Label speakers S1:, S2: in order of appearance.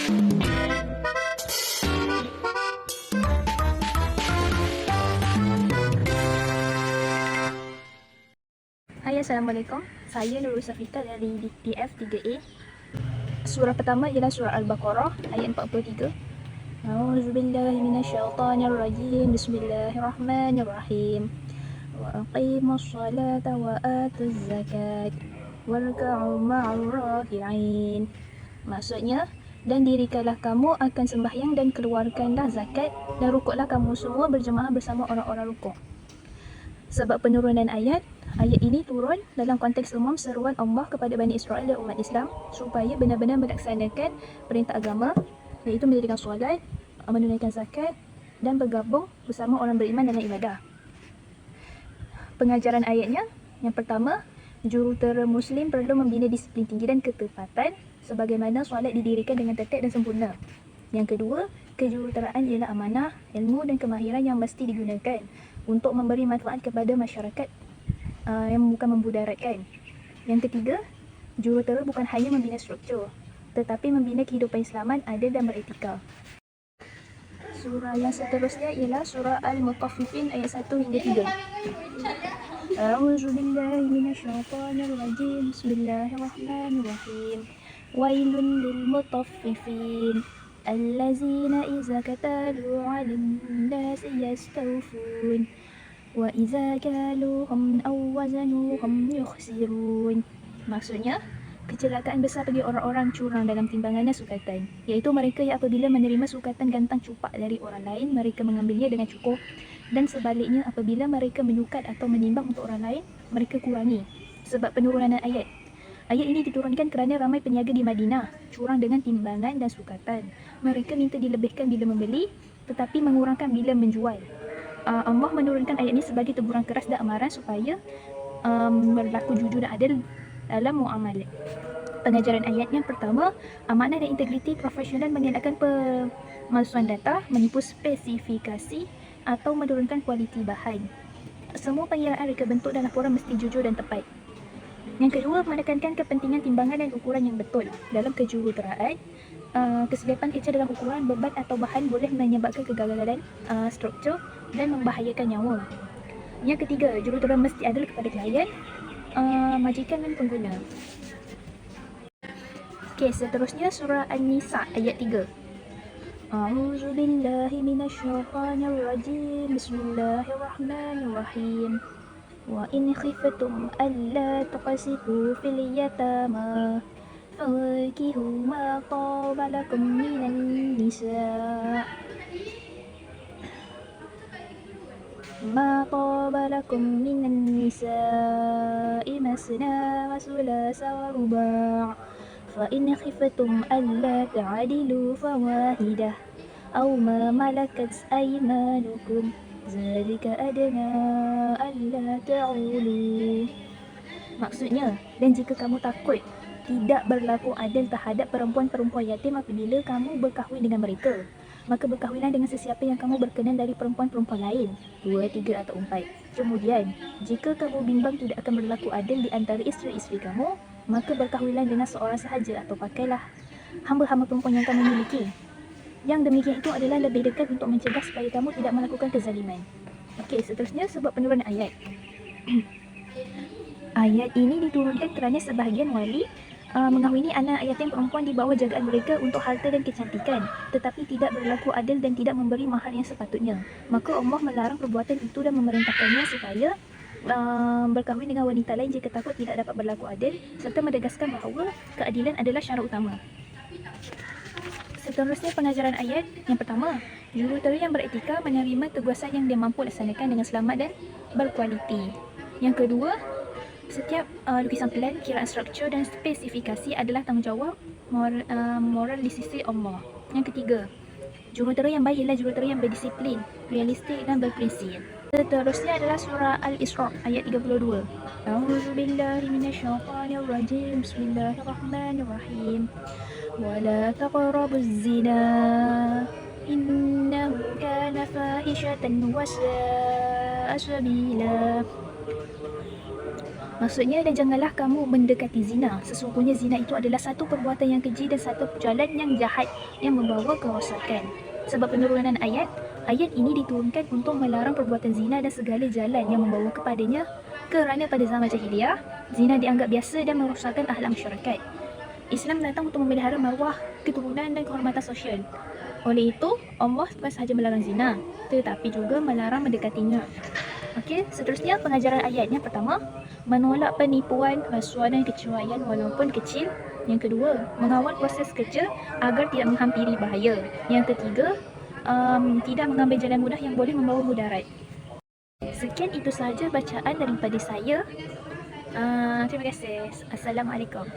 S1: Hai, Assalamualaikum. Saya Nurul Safita dari DPF 3A. Surah pertama ialah surah Al-Baqarah ayat 43. A'udzubillahi minasyaitonirrajim. Bismillahirrahmanirrahim. Wa aqimus salata wa atuz zakat warka'u ma'ar raki'in. Maksudnya, dan dirikanlah kamu akan sembahyang dan keluarkanlah zakat dan rukuklah kamu semua berjemaah bersama orang-orang rukuk. Sebab penurunan ayat ini turun dalam konteks umum seruan Allah kepada Bani Israel dan umat Islam supaya benar-benar melaksanakan perintah agama, iaitu mendirikan solat, menunaikan zakat dan bergabung bersama orang beriman dalam ibadah. Pengajaran ayatnya, yang pertama, jurutera Muslim perlu membina disiplin tinggi dan ketepatan sebagaimana solat didirikan dengan tertib dan sempurna. Yang kedua, kejuruteraan ialah amanah, ilmu dan kemahiran yang mesti digunakan untuk memberi manfaat kepada masyarakat yang bukan memudaratkan. Yang ketiga, jurutera bukan hanya membina struktur, tetapi membina kehidupan Islaman adil dan beretika. Surah yang seterusnya ialah surah Al-Mutaffifin ayat 1 hingga 3. A'udzubillahi minasyaitonirrajim. Bismillahirrahmanirrahim. Wailun lil mutaffifin allazina idza katalu 'alan nasi yastawfun wa idza kaluhum aw wazanuhum yukhsirun. Maksudnya, kecelakaan besar bagi orang-orang curang dalam timbangan dan sukatan, iaitu mereka yang apabila menerima sukatan gantang cupak dari orang lain, mereka mengambilnya dengan cukup, dan sebaliknya apabila mereka menyukat atau menimbang untuk orang lain, mereka kurangi. Sebab penurunan ayat ini diturunkan kerana ramai peniaga di Madinah curang dengan timbangan dan sukatan. Mereka minta dilebihkan bila membeli tetapi mengurangkan bila menjual. Allah menurunkan ayat ini sebagai teguran keras dan amaran supaya berlaku jujur dan adil dalam muamalah. Pengajaran ayat yang pertama, amanah dan integriti profesional mengelakkan pemalsuan data, menipu spesifikasi atau menurunkan kualiti bahan. Semua pengiraan reka bentuk dan laporan mesti jujur dan tepat. Yang kedua, menekankan kepentingan timbangan dan ukuran yang betul. Dalam kejuruteraan, kesilapan kecil dalam ukuran, beban atau bahan boleh menyebabkan kegagalan struktur dan membahayakan nyawa. Yang ketiga, jurutera mesti adil kepada klien, majikan dan pengguna. Okey, seterusnya surah An-Nisa ayat 3. A'udzubillahi minasyaitonirrajim. Bismillahirrahmanirrahim. Wa in khiftum alla tuqsitu fil yatama fankihu ma taba lakum minan nisa masna wa sulasa wa ruba' fa in khiftum alla ta'dilu fawahidah aw ma malakat aymanukum zalika adna alla ta'ulu. Maksudnya, dan jika kamu takut tidak berlaku adil terhadap perempuan-perempuan yatim apabila kamu berkahwin dengan mereka, maka berkahwinlah dengan sesiapa yang kamu berkenan dari perempuan-perempuan lain, 2, 3 atau 4. Kemudian, jika kamu bimbang tidak akan berlaku adil di antara isteri-isteri kamu, maka berkahwinlah dengan seorang sahaja atau pakailah hamba-hamba perempuan yang kamu miliki. Yang demikian itu adalah lebih dekat untuk mencegah supaya kamu tidak melakukan kezaliman. Okey, seterusnya sebab penurunan ayat. Ayat ini diturunkan kerana sebahagian wali mengahwini anak yatim perempuan di bawah jagaan mereka untuk harta dan kecantikan, tetapi tidak berlaku adil dan tidak memberi mahar yang sepatutnya. Maka Allah melarang perbuatan itu dan memerintahkannya supaya berkahwin dengan wanita lain jika takut tidak dapat berlaku adil, serta menegaskan bahawa keadilan adalah syarat utama. Seterusnya pengajaran ayat yang pertama, jurutera yang beretika menerima tugasan yang dia mampu laksanakan dengan selamat dan berkualiti. Yang kedua, setiap lukisan plan, kiraan struktur dan spesifikasi adalah tanggungjawab moral di sisi Allah. Yang ketiga, jurutera yang baik ialah jurutera yang berdisiplin, realistik dan berprinsip. Seterusnya adalah surah Al-Isra ayat 32. A'udzubillahi minasyaitonirrajim. Bismillahirrahmanirrahim. ولا تقربوا الزنا إنه كان فاحشة وساء سبيلا. Maksudnya, dan janganlah kamu mendekati zina. Sesungguhnya zina itu adalah satu perbuatan yang keji dan satu jalan yang jahat yang membawa kerosakan. Sebab penurunan ayat ini diturunkan untuk melarang perbuatan zina dan segala jalan yang membawa kepadanya, kerana pada zaman jahiliah, zina dianggap biasa dan merosakkan akhlak masyarakat. Islam datang untuk memelihara maruah, keturunan dan kehormatan sosial. Oleh itu, Allah bukan sahaja melarang zina, tetapi juga melarang mendekatinya. Okey, seterusnya pengajaran ayatnya. Pertama, menolak penipuan, rasuah dan kecuaian walaupun kecil. Yang kedua, mengawal proses kerja agar tidak menghampiri bahaya. Yang ketiga, tidak mengambil jalan mudah yang boleh membawa mudarat. Sekian itu sahaja bacaan daripada saya. Terima kasih. Assalamualaikum.